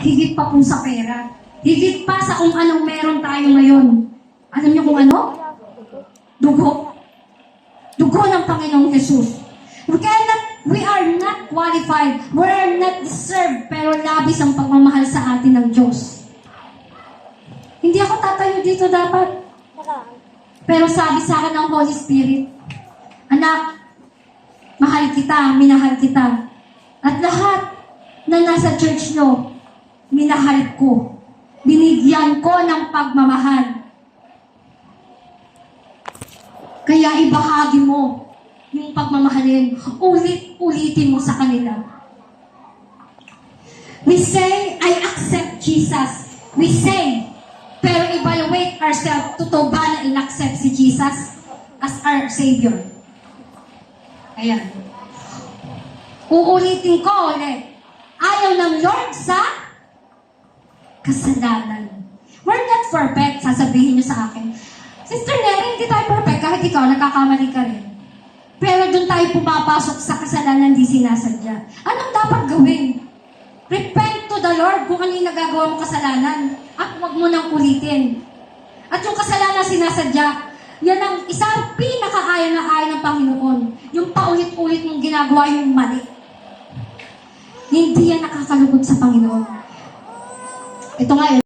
higit pa po sa pera. Higit pa sa kung anong meron tayo ngayon. Alam niyo kung ano? Dugo. Dugo ng Panginoong Jesus. We are not qualified. We are not deserved. Pero labis ang pagmamahal sa atin ng Diyos. Hindi ako tatayo dito dapat. Pero sabi sa akin ng Holy Spirit, anak, mahal kita, minahal kita. At lahat na nasa church nyo, minahal ko. Binigyan ko ng pagmamahal. Kaya ibahagi mo yung pagmamahalin. Ulit-ulitin mo sa kanila. We say, I accept Jesus. We say, pero evaluate ourselves. Totoo ba na in-accept si Jesus as our Savior? Ayan. Uulitin ko ulit. Ayaw ng Lord sa kasalanan. We're not perfect, sasabihin niyo sa akin. Sister Neri, hindi tayo perfect kahit ikaw, nagkakamali ka rin. Pero doon tayo pumapasok sa kasalanan di sinasadya. Anong dapat gawin? Repent to the Lord kung ano yung nagagawa mong kasalanan at huwag mo nang ulitin. At yung kasalanan sinasadya, yan ang isang pinakakaya na kaya ng Panginoon. Yung paulit-ulit mong ginagawa yung mali. Hindi yan nakakalugod sa Panginoon. Ito nga